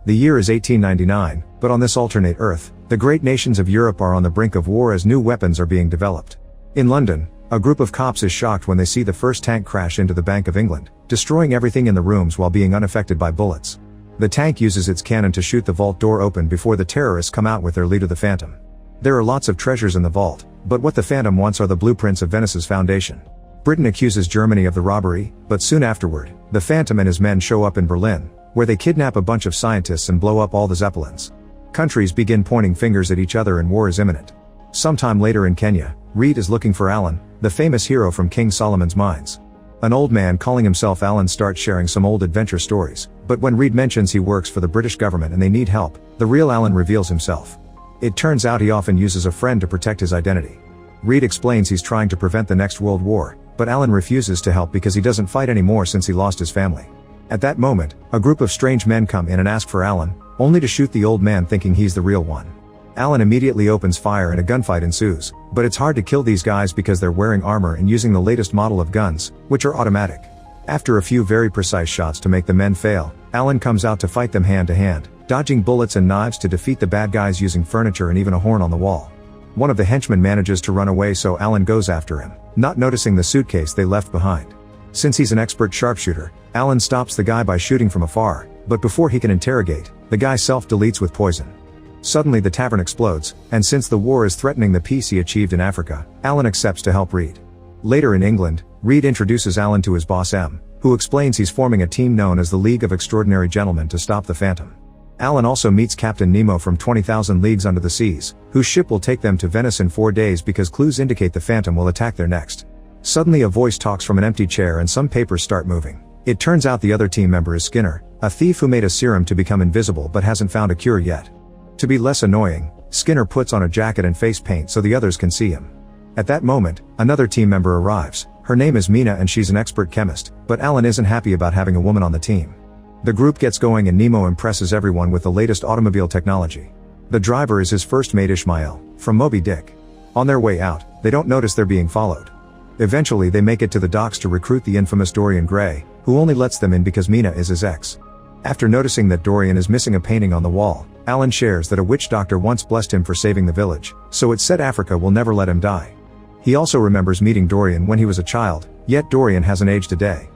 The year is 1899, but on this alternate Earth, the great nations of Europe are on the brink of war as new weapons are being developed. In London, a group of cops is shocked when they see the first tank crash into the Bank of England, destroying everything in the rooms while being unaffected by bullets. The tank uses its cannon to shoot the vault door open before the terrorists come out with their leader the Phantom. There are lots of treasures in the vault, but what the Phantom wants are the blueprints of Venice's foundation. Britain accuses Germany of the robbery, but soon afterward, the Phantom and his men show up in Berlin, where they kidnap a bunch of scientists and blow up all the Zeppelins. Countries begin pointing fingers at each other and war is imminent. Sometime later in Kenya, Reed is looking for Alan, the famous hero from King Solomon's Mines. An old man calling himself Alan starts sharing some old adventure stories, but when Reed mentions he works for the British government and they need help, the real Alan reveals himself. It turns out he often uses a friend to protect his identity. Reed explains he's trying to prevent the next world war, but Alan refuses to help because he doesn't fight anymore since he lost his family. At that moment, a group of strange men come in and ask for Alan, only to shoot the old man thinking he's the real one. Alan immediately opens fire and a gunfight ensues, but it's hard to kill these guys because they're wearing armor and using the latest model of guns, which are automatic. After a few very precise shots to make the men fail, Alan comes out to fight them hand to hand, dodging bullets and knives to defeat the bad guys using furniture and even a horn on the wall. One of the henchmen manages to run away, so Alan goes after him, not noticing the suitcase they left behind. Since he's an expert sharpshooter, Alan stops the guy by shooting from afar, but before he can interrogate, the guy self-deletes with poison. Suddenly the tavern explodes, and since the war is threatening the peace he achieved in Africa, Alan accepts to help Reed. Later in England, Reed introduces Alan to his boss M, who explains he's forming a team known as the League of Extraordinary Gentlemen to stop the Phantom. Alan also meets Captain Nemo from 20,000 Leagues Under the Seas, whose ship will take them to Venice in 4 days because clues indicate the Phantom will attack there next. Suddenly a voice talks from an empty chair and some papers start moving. It turns out the other team member is Skinner, a thief who made a serum to become invisible but hasn't found a cure yet. To be less annoying, Skinner puts on a jacket and face paint so the others can see him. At that moment, another team member arrives. Her name is Mina and she's an expert chemist, but Alan isn't happy about having a woman on the team. The group gets going and Nemo impresses everyone with the latest automobile technology. The driver is his first mate Ishmael, from Moby Dick. On their way out, they don't notice they're being followed. Eventually they make it to the docks to recruit the infamous Dorian Gray, who only lets them in because Mina is his ex. After noticing that Dorian is missing a painting on the wall, Alan shares that a witch doctor once blessed him for saving the village, so it's said Africa will never let him die. He also remembers meeting Dorian when he was a child, yet Dorian hasn't aged a day.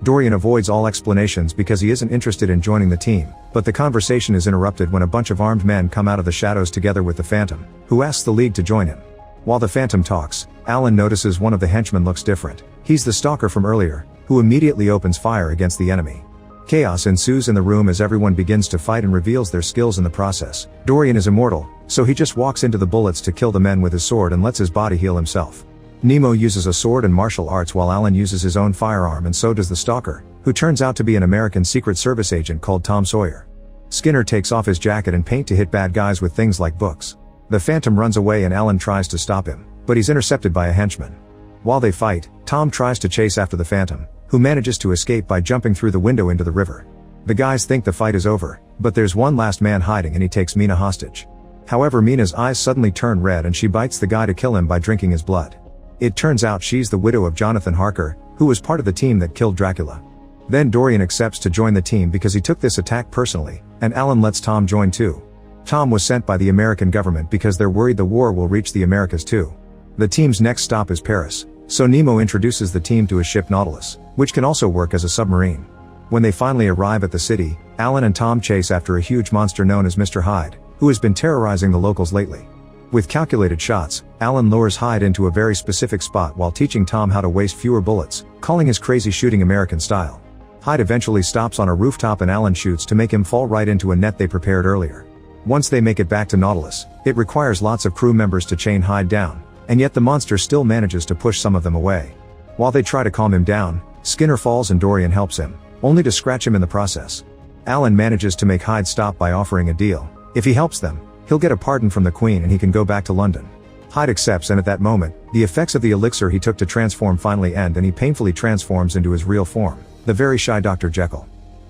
Dorian avoids all explanations because he isn't interested in joining the team, but the conversation is interrupted when a bunch of armed men come out of the shadows together with the Phantom, who asks the League to join him. While the Phantom talks, Alan notices one of the henchmen looks different. He's the stalker from earlier, who immediately opens fire against the enemy. Chaos ensues in the room as everyone begins to fight and reveals their skills in the process. Dorian is immortal, so he just walks into the bullets to kill the men with his sword and lets his body heal himself. Nemo uses a sword and martial arts while Alan uses his own firearm, and so does the stalker, who turns out to be an American Secret Service agent called Tom Sawyer. Skinner takes off his jacket and paint to hit bad guys with things like books. The Phantom runs away and Alan tries to stop him, but he's intercepted by a henchman. While they fight, Tom tries to chase after the Phantom, who manages to escape by jumping through the window into the river. The guys think the fight is over, but there's one last man hiding and he takes Mina hostage. However, Mina's eyes suddenly turn red and she bites the guy to kill him by drinking his blood. It turns out she's the widow of Jonathan Harker, who was part of the team that killed Dracula. Then Dorian accepts to join the team because he took this attack personally, and Alan lets Tom join too. Tom was sent by the American government because they're worried the war will reach the Americas too. The team's next stop is Paris, so Nemo introduces the team to his ship Nautilus, which can also work as a submarine. When they finally arrive at the city, Alan and Tom chase after a huge monster known as Mr. Hyde, who has been terrorizing the locals lately. With calculated shots, Alan lures Hyde into a very specific spot while teaching Tom how to waste fewer bullets, calling his crazy shooting American style. Hyde eventually stops on a rooftop and Alan shoots to make him fall right into a net they prepared earlier. Once they make it back to Nautilus, it requires lots of crew members to chain Hyde down, and yet the monster still manages to push some of them away. While they try to calm him down, Skinner falls and Dorian helps him, only to scratch him in the process. Alan manages to make Hyde stop by offering a deal. If he helps them, he'll get a pardon from the Queen and he can go back to London. Hyde accepts, and at that moment, the effects of the elixir he took to transform finally end and he painfully transforms into his real form, the very shy Dr. Jekyll.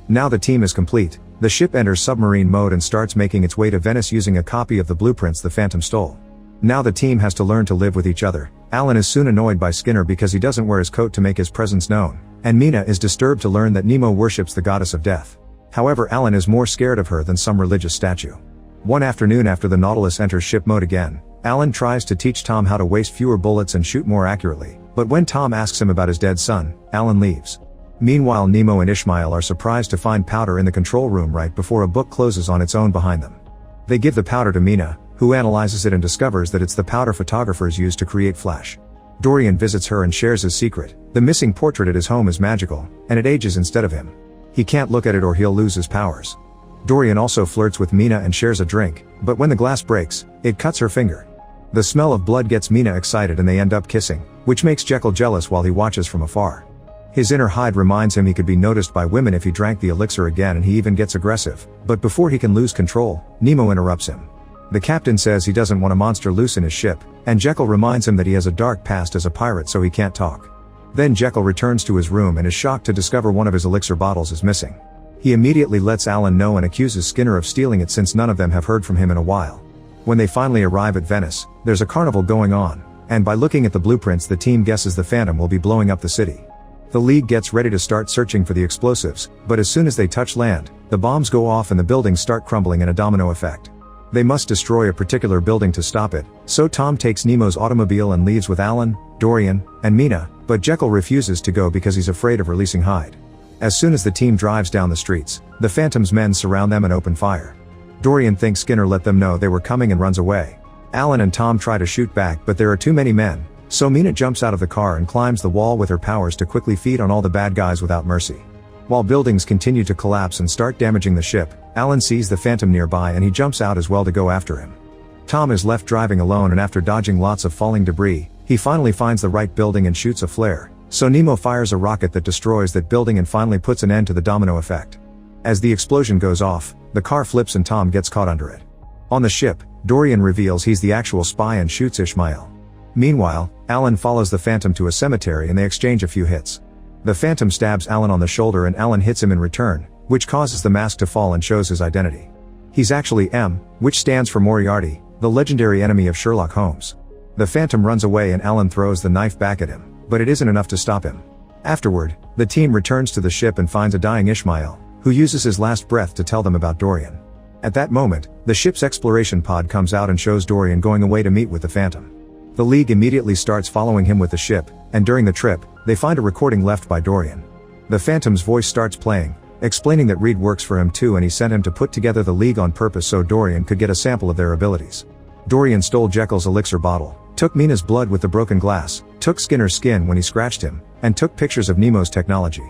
Now the team is complete, the ship enters submarine mode and starts making its way to Venice using a copy of the blueprints the Phantom stole. Now the team has to learn to live with each other. Alan is soon annoyed by Skinner because he doesn't wear his coat to make his presence known, and Mina is disturbed to learn that Nemo worships the goddess of death. However, Alan is more scared of her than some religious statue. One afternoon after the Nautilus enters ship mode again, Alan tries to teach Tom how to waste fewer bullets and shoot more accurately, but when Tom asks him about his dead son, Alan leaves. Meanwhile, Nemo and Ishmael are surprised to find powder in the control room right before a book closes on its own behind them. They give the powder to Mina, who analyzes it and discovers that it's the powder photographers use to create flash. Dorian visits her and shares his secret: the missing portrait at his home is magical, and it ages instead of him. He can't look at it or he'll lose his powers. Dorian also flirts with Mina and shares a drink, but when the glass breaks, it cuts her finger. The smell of blood gets Mina excited and they end up kissing, which makes Jekyll jealous while he watches from afar. His inner Hyde reminds him he could be noticed by women if he drank the elixir again, and he even gets aggressive, but before he can lose control, Nemo interrupts him. The captain says he doesn't want a monster loose in his ship, and Jekyll reminds him that he has a dark past as a pirate, so he can't talk. Then Jekyll returns to his room and is shocked to discover one of his elixir bottles is missing. He immediately lets Alan know and accuses Skinner of stealing it, since none of them have heard from him in a while. When they finally arrive at Venice, there's a carnival going on, and by looking at the blueprints the team guesses the Phantom will be blowing up the city. The League gets ready to start searching for the explosives, but as soon as they touch land, the bombs go off and the buildings start crumbling in a domino effect. They must destroy a particular building to stop it, so Tom takes Nemo's automobile and leaves with Alan, Dorian, and Mina, but Jekyll refuses to go because he's afraid of releasing Hyde. As soon as the team drives down the streets, the Phantom's men surround them and open fire. Dorian thinks Skinner let them know they were coming and runs away. Alan and Tom try to shoot back, but there are too many men, so Mina jumps out of the car and climbs the wall with her powers to quickly feed on all the bad guys without mercy. While buildings continue to collapse and start damaging the ship, Alan sees the Phantom nearby and he jumps out as well to go after him. Tom is left driving alone, and after dodging lots of falling debris, he finally finds the right building and shoots a flare, so Nemo fires a rocket that destroys that building and finally puts an end to the domino effect. As the explosion goes off, the car flips and Tom gets caught under it. On the ship, Dorian reveals he's the actual spy and shoots Ishmael. Meanwhile, Alan follows the Phantom to a cemetery and they exchange a few hits. The Phantom stabs Alan on the shoulder and Alan hits him in return, which causes the mask to fall and shows his identity. He's actually M, which stands for Moriarty, the legendary enemy of Sherlock Holmes. The Phantom runs away and Alan throws the knife back at him, but it isn't enough to stop him. Afterward, the team returns to the ship and finds a dying Ishmael, who uses his last breath to tell them about Dorian. At that moment, the ship's exploration pod comes out and shows Dorian going away to meet with the Phantom. The League immediately starts following him with the ship, and during the trip, they find a recording left by Dorian. The Phantom's voice starts playing, explaining that Reed works for him too, and he sent him to put together the League on purpose so Dorian could get a sample of their abilities. Dorian stole Jekyll's elixir bottle, took Mina's blood with the broken glass, took Skinner's skin when he scratched him, and took pictures of Nemo's technology.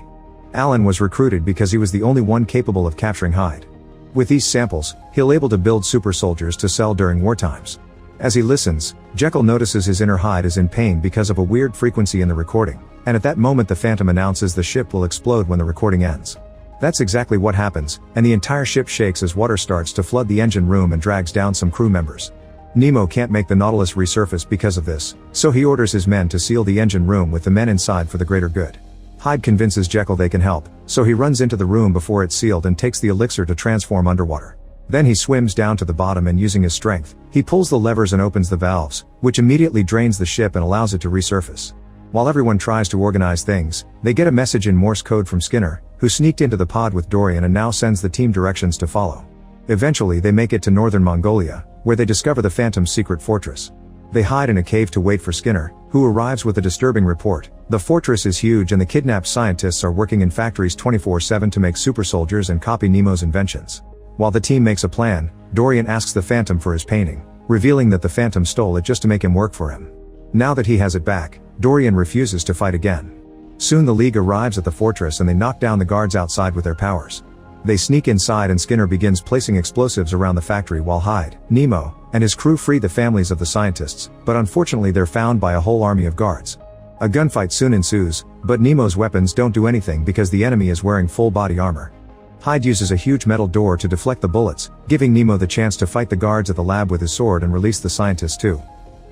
Alan was recruited because he was the only one capable of capturing Hyde. With these samples, he'll able to build super soldiers to sell during war times. As he listens, Jekyll notices his inner Hyde is in pain because of a weird frequency in the recording, and at that moment the Phantom announces the ship will explode when the recording ends. That's exactly what happens, and the entire ship shakes as water starts to flood the engine room and drags down some crew members. Nemo can't make the Nautilus resurface because of this, so he orders his men to seal the engine room with the men inside for the greater good. Hyde convinces Jekyll they can help, so he runs into the room before it's sealed and takes the elixir to transform underwater. Then he swims down to the bottom and using his strength, he pulls the levers and opens the valves, which immediately drains the ship and allows it to resurface. While everyone tries to organize things, they get a message in Morse code from Skinner, who sneaked into the pod with Dorian and now sends the team directions to follow. Eventually they make it to northern Mongolia, where they discover the Phantom's secret fortress. They hide in a cave to wait for Skinner, who arrives with a disturbing report. The fortress is huge and the kidnapped scientists are working in factories 24/7 to make super soldiers and copy Nemo's inventions. While the team makes a plan, Dorian asks the Phantom for his painting, revealing that the Phantom stole it just to make him work for him. Now that he has it back, Dorian refuses to fight again. Soon the League arrives at the fortress and they knock down the guards outside with their powers. They sneak inside and Skinner begins placing explosives around the factory while Hyde, Nemo, and his crew free the families of the scientists, but unfortunately they're found by a whole army of guards. A gunfight soon ensues, but Nemo's weapons don't do anything because the enemy is wearing full body armor. Hyde uses a huge metal door to deflect the bullets, giving Nemo the chance to fight the guards at the lab with his sword and release the scientists too.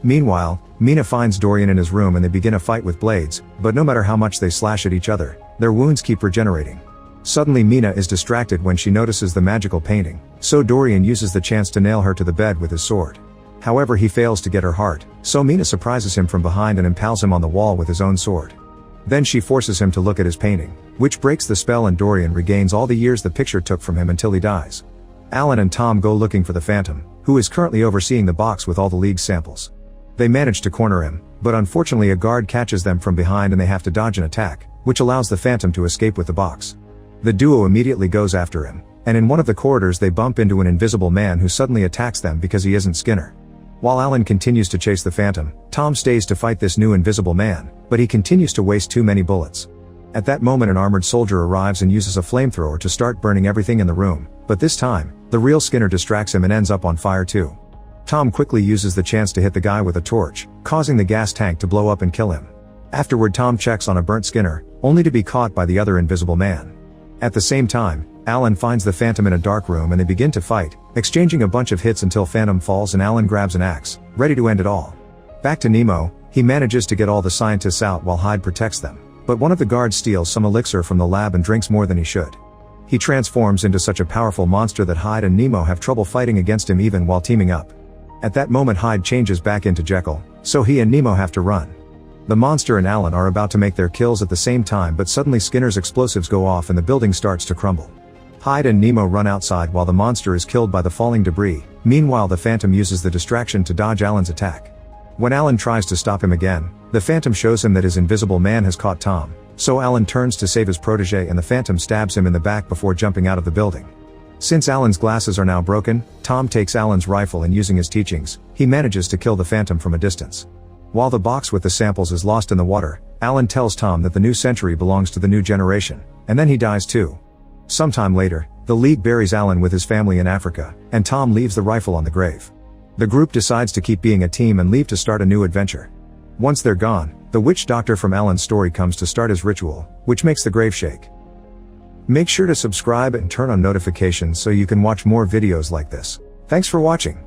Meanwhile, Mina finds Dorian in his room and they begin a fight with blades, but no matter how much they slash at each other, their wounds keep regenerating. Suddenly Mina is distracted when she notices the magical painting, so Dorian uses the chance to nail her to the bed with his sword. However, he fails to get her heart, so Mina surprises him from behind and impales him on the wall with his own sword. Then she forces him to look at his painting, which breaks the spell and Dorian regains all the years the picture took from him until he dies. Alan and Tom go looking for the Phantom, who is currently overseeing the box with all the League's samples. They manage to corner him, but unfortunately a guard catches them from behind and they have to dodge an attack, which allows the Phantom to escape with the box. The duo immediately goes after him, and in one of the corridors they bump into an invisible man who suddenly attacks them because he isn't Skinner. While Alan continues to chase the Phantom, Tom stays to fight this new invisible man, but he continues to waste too many bullets. At that moment an armored soldier arrives and uses a flamethrower to start burning everything in the room, but this time, the real Skinner distracts him and ends up on fire too. Tom quickly uses the chance to hit the guy with a torch, causing the gas tank to blow up and kill him. Afterward Tom checks on a burnt Skinner, only to be caught by the other invisible man. At the same time, Alan finds the Phantom in a dark room and they begin to fight, exchanging a bunch of hits until Phantom falls and Alan grabs an axe, ready to end it all. Back to Nemo, he manages to get all the scientists out while Hyde protects them, but one of the guards steals some elixir from the lab and drinks more than he should. He transforms into such a powerful monster that Hyde and Nemo have trouble fighting against him even while teaming up. At that moment Hyde changes back into Jekyll, so he and Nemo have to run. The monster and Alan are about to make their kills at the same time but suddenly Skinner's explosives go off and the building starts to crumble. Hyde and Nemo run outside while the monster is killed by the falling debris. Meanwhile the Phantom uses the distraction to dodge Alan's attack. When Alan tries to stop him again, the Phantom shows him that his invisible man has caught Tom, so Alan turns to save his protege and the Phantom stabs him in the back before jumping out of the building. Since Alan's glasses are now broken, Tom takes Alan's rifle and using his teachings, he manages to kill the Phantom from a distance. While the box with the samples is lost in the water, Alan tells Tom that the new century belongs to the new generation, and then he dies too. Sometime later, the League buries Alan with his family in Africa, and Tom leaves the rifle on the grave. The group decides to keep being a team and leave to start a new adventure. Once they're gone, the witch doctor from Alan's story comes to start his ritual, which makes the grave shake. Make sure to subscribe and turn on notifications so you can watch more videos like this. Thanks for watching.